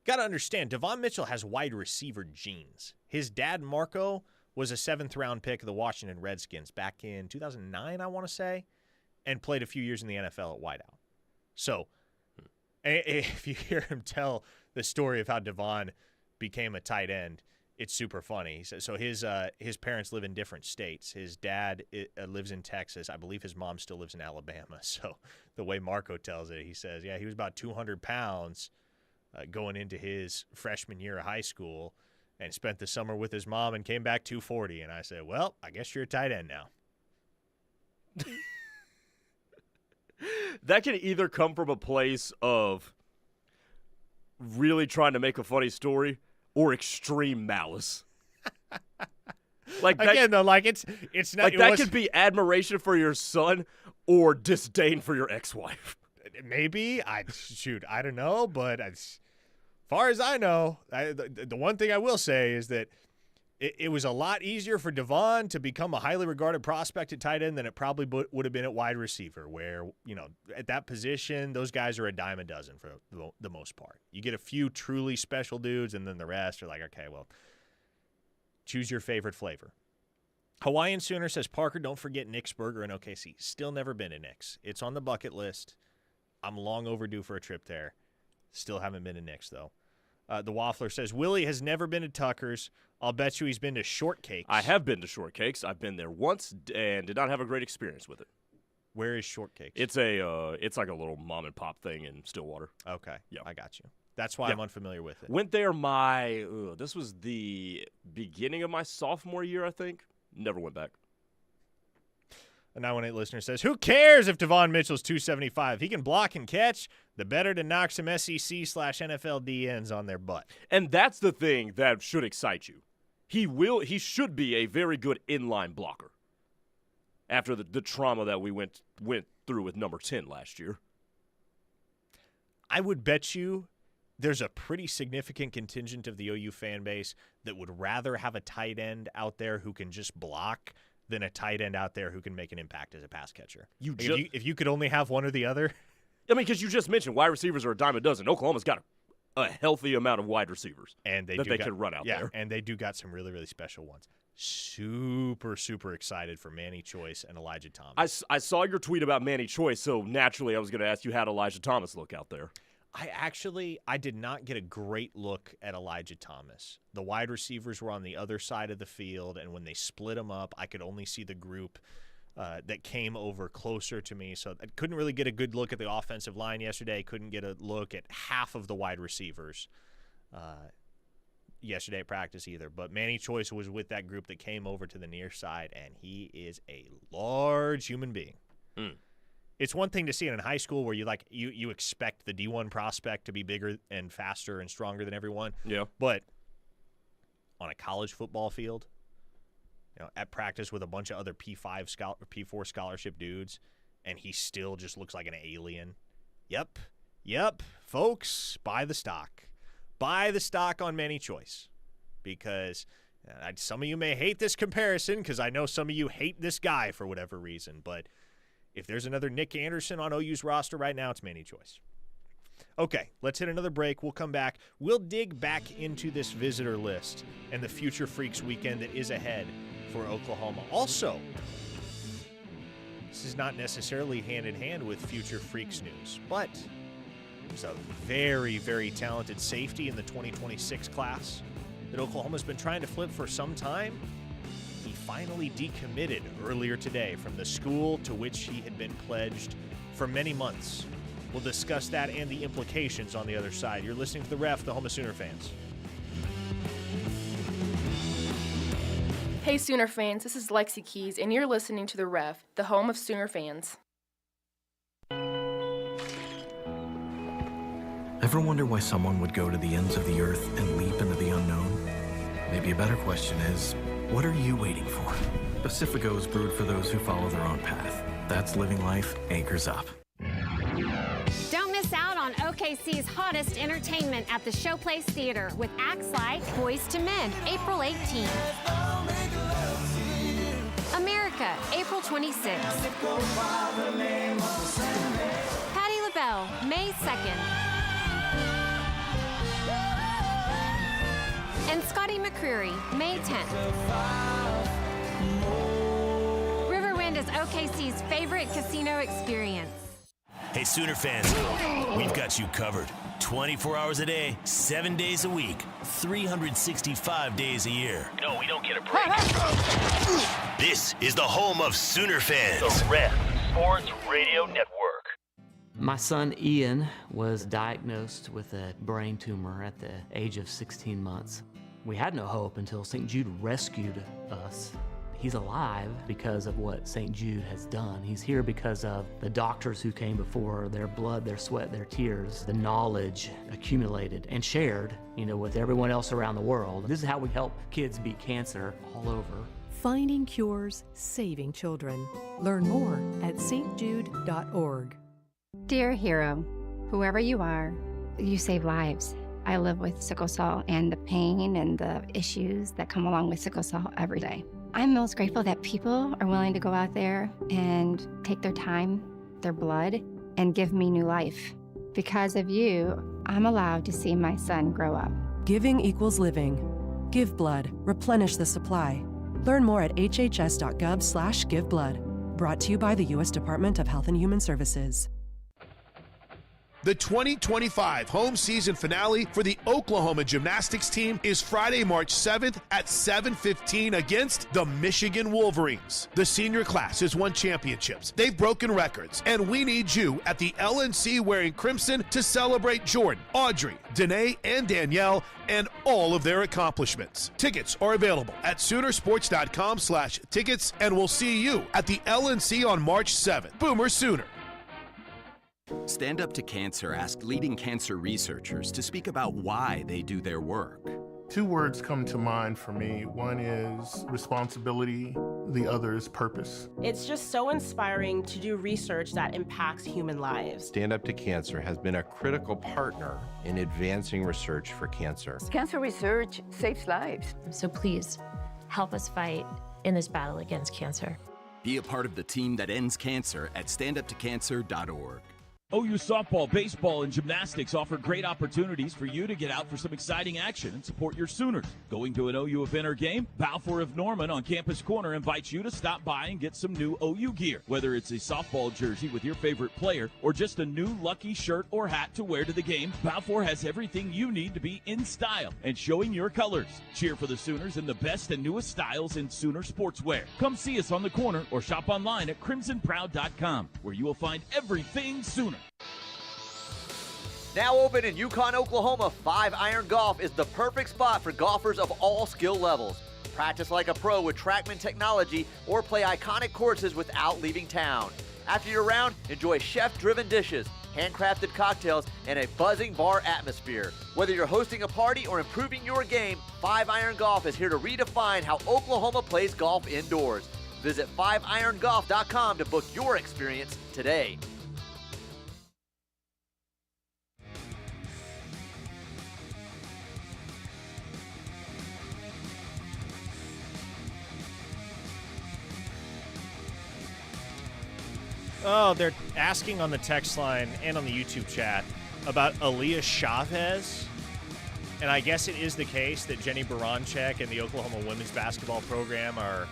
Got to understand, Devon Mitchell has wide receiver genes. His dad, Marco, was a 7th-round pick of the Washington Redskins back in 2009, I want to say, and played a few years in the NFL at wideout. So if you hear him tell the story of how Devon became a tight end, it's super funny. So his parents live in different states. His dad lives in Texas. I believe his mom still lives in Alabama. So the way Marco tells it, he says, yeah, he was about 200 pounds going into his freshman year of high school and spent the summer with his mom and came back 240. And I said, well, I guess you're a tight end now. That can either come from a place of really trying to make a funny story or extreme malice. Like that, again, though, like it's not like that could be admiration for your son or disdain for your ex-wife. Maybe I don't know, but as far as I know, the one thing I will say is that it was a lot easier for Devon to become a highly regarded prospect at tight end than it probably would have been at wide receiver, where, you know, at that position, those guys are a dime a dozen for the most part. You get a few truly special dudes, and then the rest are like, okay, well, choose your favorite flavor. Hawaiian Sooner says, Parker, don't forget Nick's Burger in OKC. Still never been to Nick's. It's on the bucket list. I'm long overdue for a trip there. Still haven't been to Nick's, though. The Waffler says, Willie has never been to Tucker's. I'll bet you he's been to Shortcakes. I have been to Shortcakes. I've been there once and did not have a great experience with it. Where is Shortcakes? It's like a little mom and pop thing in Stillwater. Okay. Yeah. I got you. That's why I'm unfamiliar with it. Went there this was the beginning of my sophomore year, I think. Never went back. A 918 listener says, who cares if Devon Mitchell's 275? He can block and catch. The better to knock some SEC/NFL DNs on their butt. And that's the thing that should excite you. He should be a very good inline blocker after the trauma that we went through with number 10 last year. I would bet you there's a pretty significant contingent of the OU fan base that would rather have a tight end out there who can just block than a tight end out there who can make an impact as a pass catcher. If you could only have one or the other. I mean, because you just mentioned wide receivers are a dime a dozen. Oklahoma's got a healthy amount of wide receivers and they could run out there. And they do got some really, really special ones. Super, super excited for Manny Choice and Elijah Thomas. I saw your tweet about Manny Choice, so naturally I was going to ask you how Elijah Thomas look out there. I did not get a great look at Elijah Thomas. The wide receivers were on the other side of the field, and when they split them up, I could only see the group that came over closer to me. So I couldn't really get a good look at the offensive line yesterday. Couldn't get a look at half of the wide receivers yesterday at practice either. But Manny Choice was with that group that came over to the near side, and he is a large human being. It's one thing to see it in high school where you expect the D1 prospect to be bigger and faster and stronger than everyone. Yeah. But on a college football field, you know, at practice with a bunch of other P4 scholarship dudes, and he still just looks like an alien. Yep, folks, buy the stock. Buy the stock on Manny Choice, because some of you may hate this comparison because I know some of you hate this guy for whatever reason, but if there's another Nick Anderson on OU's roster right now, it's Manny Choice. Okay, let's hit another break. We'll come back. We'll dig back into this visitor list and the Future Freaks weekend that is ahead for Oklahoma. Also, this is not necessarily hand-in-hand with Future Freaks news, but there's a very, very talented safety in the 2026 class that Oklahoma's been trying to flip for some time. He finally decommitted earlier today from the school to which he had been pledged for many months. We'll discuss that and the implications on the other side. You're listening to The Ref, the home of Sooner fans. Hey Sooner fans, this is Lexi Keys, and you're listening to The Ref, the home of Sooner fans. Ever wonder why someone would go to the ends of the earth and leap into the unknown? Maybe a better question is, what are you waiting for? Pacifico is brewed for those who follow their own path. That's living life anchors up. Don't miss out on OKC's hottest entertainment at the Showplace Theater with acts like Boys to Men, April 18th. America, April 26th. Patti LaBelle, May 2nd. And Scotty McCreery, May 10th. Riverwind is OKC's favorite casino experience. Hey, Sooner fans, we've got you covered. 24 hours a day, 7 days a week, 365 days a year. No, we don't get a break. This is the home of Sooner fans. The Ref Sports Radio Network. My son Ian was diagnosed with a brain tumor at the age of 16 months. We had no hope until St. Jude rescued us. He's alive because of what St. Jude has done. He's here because of the doctors who came before, their blood, their sweat, their tears, the knowledge accumulated and shared, with everyone else around the world. This is how we help kids beat cancer all over. Finding cures, saving children. Learn more at stjude.org. Dear hero, whoever you are, you save lives. I live with sickle cell and the pain and the issues that come along with sickle cell every day. I'm most grateful that people are willing to go out there and take their time, their blood, and give me new life. Because of you, I'm allowed to see my son grow up. Giving equals living. Give blood. Replenish the supply. Learn more at hhs.gov/giveblood. Brought to you by the U.S. Department of Health and Human Services. The 2025 home season finale for the Oklahoma gymnastics team is Friday, March 7th at 7:15 against the Michigan Wolverines. The senior class has won championships. They've broken records, and we need you at the LNC wearing crimson to celebrate Jordan, Audrey, Danae, and Danielle and all of their accomplishments. Tickets are available at Soonersports.com/tickets, and we'll see you at the LNC on March 7th. Boomer Sooner. Stand Up to Cancer asked leading cancer researchers to speak about why they do their work. Two words come to mind for me. One is responsibility, the other is purpose. It's just so inspiring to do research that impacts human lives. Stand Up to Cancer has been a critical partner in advancing research for cancer. Cancer research saves lives. So please, help us fight in this battle against cancer. Be a part of the team that ends cancer at standuptocancer.org. OU softball, baseball, and gymnastics offer great opportunities for you to get out for some exciting action and support your Sooners. Going to an OU event or game? Balfour of Norman on Campus Corner invites you to stop by and get some new OU gear. Whether it's a softball jersey with your favorite player or just a new lucky shirt or hat to wear to the game, Balfour has everything you need to be in style and showing your colors. Cheer for the Sooners in the best and newest styles in Sooner sportswear. Come see us on the corner or shop online at crimsonproud.com, where you will find everything Sooner. Now open in Yukon, Oklahoma, 5-Iron Golf is the perfect spot for golfers of all skill levels. Practice like a pro with TrackMan technology or play iconic courses without leaving town. After your round, enjoy chef-driven dishes, handcrafted cocktails, and a buzzing bar atmosphere. Whether you're hosting a party or improving your game, 5-Iron Golf is here to redefine how Oklahoma plays golf indoors. Visit 5irongolf.com to book your experience today. Oh, they're asking on the text line and on the YouTube chat about Aaliyah Chavez. And I guess it is the case that Jenny Baranczyk and the Oklahoma women's basketball program are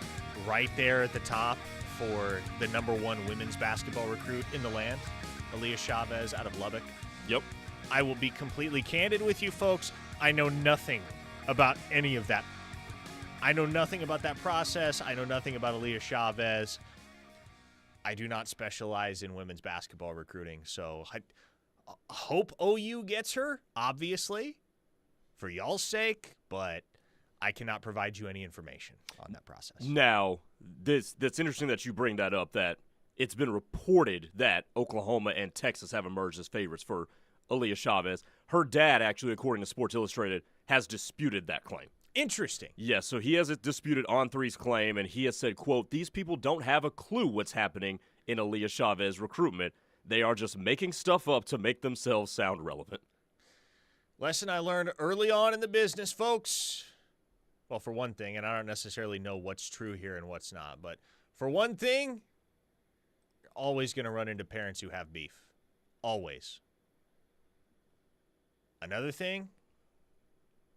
right there at the top for the #1 women's basketball recruit in the land, Aaliyah Chavez out of Lubbock. Yep. I will be completely candid with you folks. I know nothing about any of that. I know nothing about that process. I know nothing about Aaliyah Chavez. I do not specialize in women's basketball recruiting, so I hope OU gets her, obviously, for y'all's sake, but I cannot provide you any information on that process. Now, that's interesting that you bring that up, that it's been reported that Oklahoma and Texas have emerged as favorites for Aaliyah Chavez. Her dad, actually, according to Sports Illustrated, has disputed that claim. Interesting. Yes, so he has disputed On3's claim, and he has said, quote, "These people don't have a clue what's happening in Aaliyah Chavez recruitment. They are just making stuff up to make themselves sound relevant." Lesson I learned early on in the business, folks. Well, for one thing, and I don't necessarily know what's true here and what's not, but for one thing, you're always going to run into parents who have beef. Always. Another thing,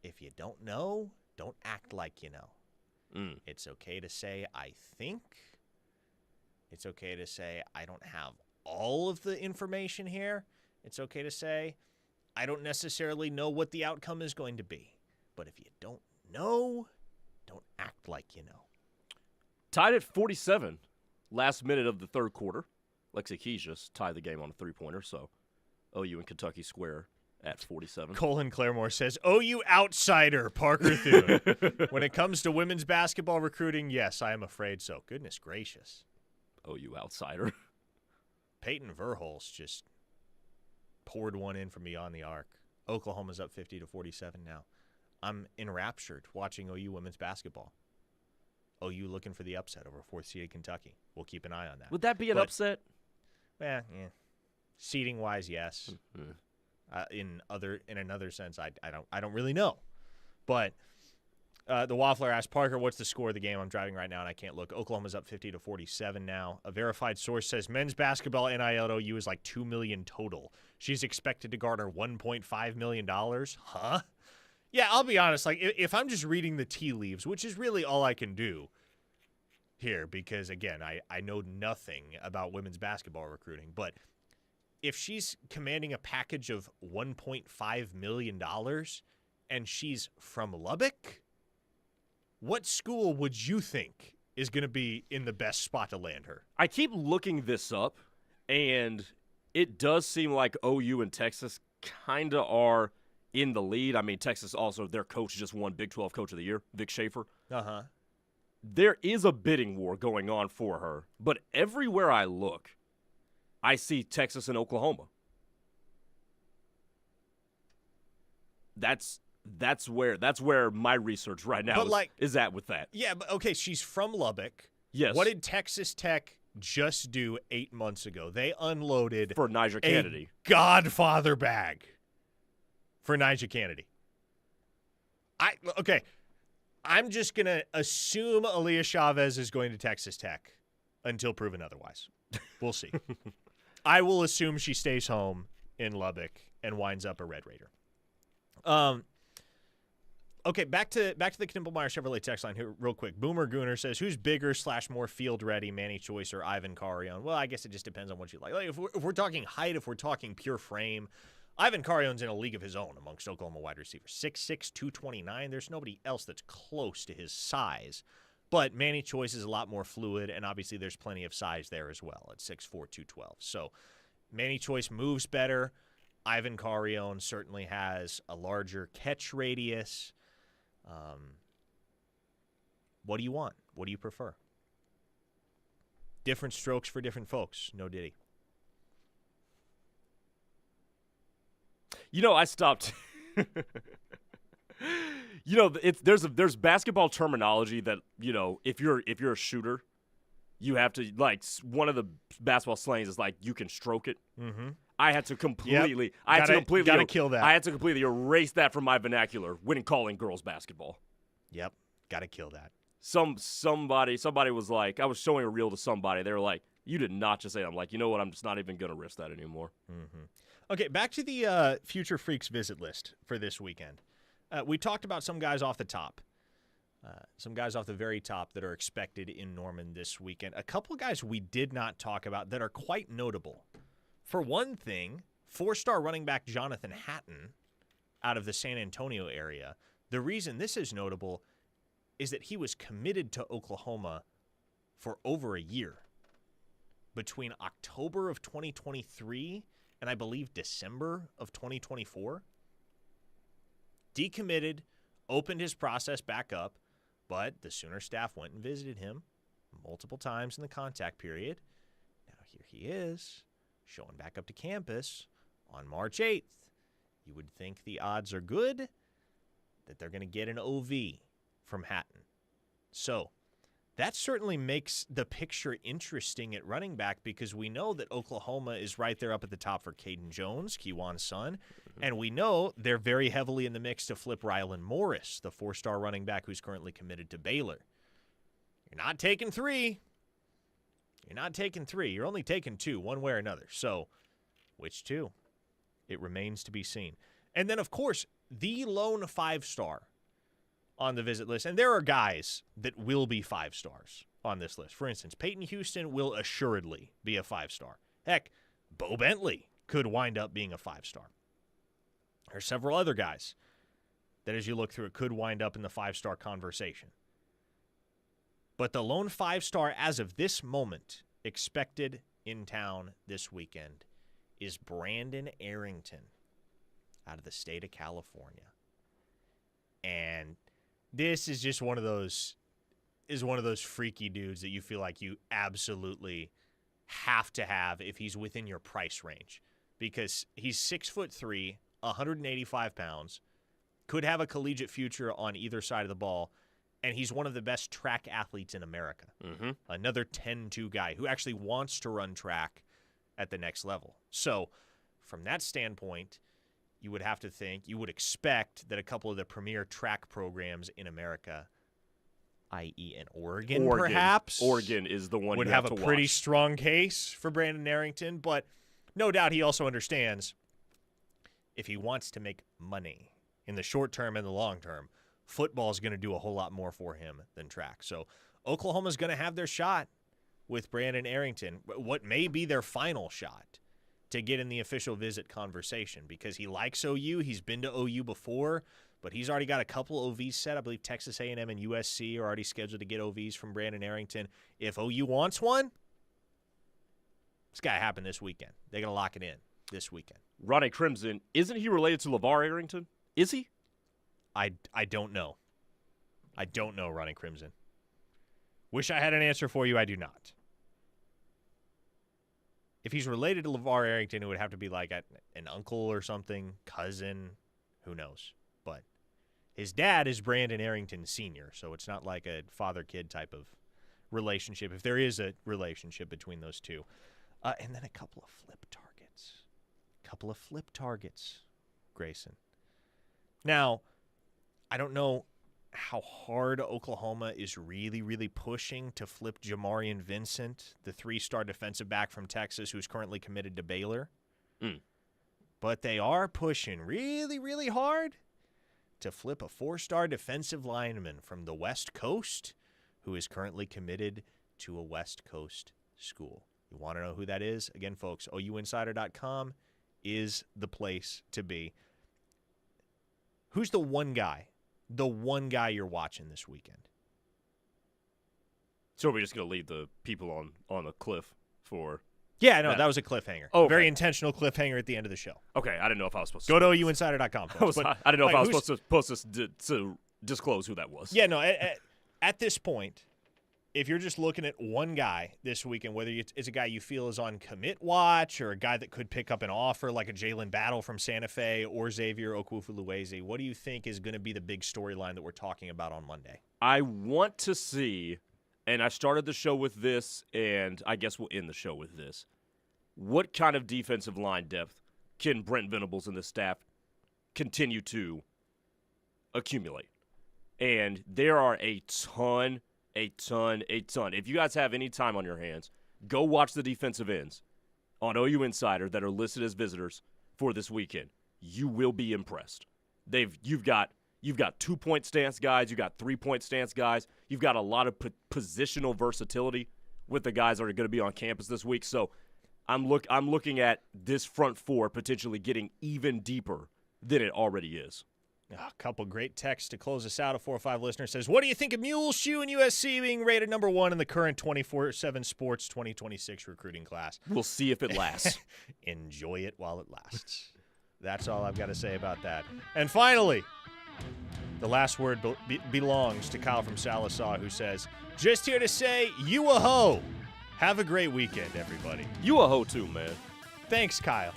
if you don't know, don't act like you know. It's okay to say, I think. It's okay to say, I don't have all of the information here. It's okay to say, I don't necessarily know what the outcome is going to be. But if you don't know, don't act like you know. Tied at 47, last minute of the third quarter. Lexi Keys just tied the game on a three-pointer, so OU and Kentucky square at 47. Colin Claremore says, OU outsider, Parker Thune. When it comes to women's basketball recruiting, yes, I am afraid so. Goodness gracious. OU outsider. Peyton Verhulst just poured one in from beyond the arc. Oklahoma's up 50-47 now. I'm enraptured watching OU women's basketball. OU looking for the upset over fourth-seeded Kentucky. We'll keep an eye on that. Would that be an upset? Yeah. Seeding-wise, yes. In another sense, I don't really know. But the Waffler asked, Parker, what's the score of the game? I'm driving right now and I can't look. Oklahoma's up 50-47 now. A verified source says men's basketball NIL at OU is like $2 million total. She's expected to garner $1.5 million. Huh? Yeah, I'll be honest. Like, if I'm just reading the tea leaves, which is really all I can do here, because again, I know nothing about women's basketball recruiting, but if she's commanding a package of $1.5 million and she's from Lubbock, what school would you think is going to be in the best spot to land her? I keep looking this up, and it does seem like OU and Texas kind of are in the lead. I mean, Texas also, their coach just won Big 12 Coach of the Year, Vic Schaefer. Uh-huh. There is a bidding war going on for her, but everywhere I look, I see Texas and Oklahoma. That's where my research right now is at with that. Yeah, but okay, she's from Lubbock. Yes. What did Texas Tech just do 8 months ago? They unloaded for Niger Kennedy. Godfather bag for Niger Kennedy. I'm just going to assume Aaliyah Chavez is going to Texas Tech until proven otherwise. We'll see. I will assume she stays home in Lubbock and winds up a Red Raider. Okay, back to the Knippelmeyer Chevrolet text line here real quick. Boomer Gooner says, who's bigger / more field ready, Manny Choice or Ivan Carrion? Well, I guess it just depends on what you like. Like if we're talking height, if we're talking pure frame, Ivan Carrion's in a league of his own amongst Oklahoma wide receivers. 6'6", 229. There's nobody else that's close to his size. But Manny Choice is a lot more fluid, and obviously there's plenty of size there as well at 6'4", 212. So Manny Choice moves better. Ivan Carrion certainly has a larger catch radius. What do you want? What do you prefer? Different strokes for different folks. No Diddy. You know, I stopped. You know, there's basketball terminology that, you know, if you're a shooter, you have to, like, one of the basketball slangs is like you can stroke it. Mm-hmm. I had to completely, gotta kill that. I had to completely erase that from my vernacular when calling girls basketball. Yep, gotta kill that. Somebody was like, I was showing a reel to somebody. They were like, you did not just say that. I'm like, you know what? I'm just not even gonna risk that anymore. Mm-hmm. Okay, back to the Future Freaks visit list for this weekend. We talked about some guys off the top. Some guys off the very top that are expected in Norman this weekend. A couple guys we did not talk about that are quite notable. For one thing, 4-star running back Jonathan Hatton out of the San Antonio area. The reason this is notable is that he was committed to Oklahoma for over a year. Between October of 2023 and I believe December of 2024. Decommitted, opened his process back up, but the Sooner staff went and visited him multiple times in the contact period. Now here he is, showing back up to campus on March 8th. You would think the odds are good that they're going to get an OV from Hatton. So that certainly makes the picture interesting at running back because we know that Oklahoma is right there up at the top for Caden Jones, Kiwan's son, and we know they're very heavily in the mix to flip Rylan Morris, the 4-star running back who's currently committed to Baylor. You're not taking 3. You're not taking 3. You're only taking 2, one way or another. So which 2? It remains to be seen. And then, of course, the lone 5-star on the visit list, and there are guys that will be 5 stars on this list. For instance, Peyton Houston will assuredly be a 5-star. Heck, Bo Bentley could wind up being a 5-star. There are several other guys that, as you look through it, could wind up in the 5-star conversation. But the lone 5-star as of this moment expected in town this weekend is Brandon Arrington out of the state of California. And this is just one of those freaky dudes that you feel like you absolutely have to have if he's within your price range. Because he's 6'3", 185 pounds, could have a collegiate future on either side of the ball, and he's one of the best track athletes in America. Mm-hmm. Another 10-2 guy who actually wants to run track at the next level. So from that standpoint, you would have to think, you would expect that a couple of the premier track programs in America, i.e. in Oregon perhaps. Oregon is the one would you have to a pretty watch. strong case for Brandon Arrington, but no doubt he also understands if he wants to make money in the short term and the long term, football is going to do a whole lot more for him than track. So Oklahoma's going to have their shot with Brandon Arrington, what may be their final shot to get in the official visit conversation because he likes OU. He's been to OU before, but he's already got a couple OVs set. I believe Texas A&M and USC are already scheduled to get OVs from Brandon Arrington. If OU wants one, it's got to happen this weekend. They're going to lock it in this weekend. Ronnie Crimson, isn't he related to LeVar Arrington? Is he? I don't know. I don't know, Ronnie Crimson. Wish I had an answer for you. I do not. If he's related to LeVar Arrington, it would have to be like an uncle or something, cousin, who knows. But his dad is Brandon Arrington Sr., so it's not like a father-kid type of relationship, if there is a relationship between those two. And then a couple of flip targets. Grayson. Now, I don't know how hard Oklahoma is really, really pushing to flip Jamarian Vincent, the 3-star defensive back from Texas who's currently committed to Baylor. But they are pushing really, really hard to flip a 4-star defensive lineman from the West Coast who is currently committed to a West Coast school. You want to know who that is? Again, folks, OUinsider.com is the place to be. Who's the one guy you're watching this weekend? So are we just going to leave the people on a cliff for... Yeah, no, that was a cliffhanger. Oh, okay. Very intentional cliffhanger at the end of the show. Okay, I didn't know if I was supposed to... Go to OUinsider.com, folks. I didn't know if I was supposed to disclose who that was. Yeah, no, at this point, if you're just looking at one guy this weekend, whether it's a guy you feel is on commit watch or a guy that could pick up an offer like a Jalen Battle from Santa Fe or Xavier Okwufu-Luweze, what do you think is going to be the big storyline that we're talking about on Monday? I want to see, and I started the show with this, and I guess we'll end the show with this. What kind of defensive line depth can Brent Venables and the staff continue to accumulate? And there are a ton. If you guys have any time on your hands, go watch the defensive ends on OU Insider that are listed as visitors for this weekend. You will be impressed. You've got 2-point stance guys, you've got 3-point stance guys, you've got a lot of positional versatility with the guys that are going to be on campus this week. So I'm looking at this front four potentially getting even deeper than it already is. A couple great texts to close us out. A 405 listener says, what do you think of Muleshoe and USC being rated number 1 in the current 24/7 Sports 2026 recruiting class? We'll see if it lasts. Enjoy it while it lasts. That's all I've got to say about that. And finally, the last word belongs to Kyle from Salisaw, who says, just here to say, you-a-ho. Have a great weekend, everybody. You-a-ho too, man. Thanks, Kyle.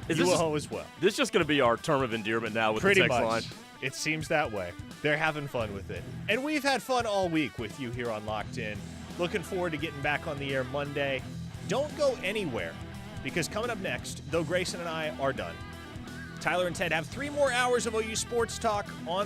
Is you-a-ho as well. This is just going to be our term of endearment now with Pretty the text much. line? It seems that way. They're having fun with it. And we've had fun all week with you here on Locked In. Looking forward to getting back on the air Monday. Don't go anywhere, because coming up next, though Grayson and I are done, Tyler and Ted have 3 more hours of OU Sports Talk on the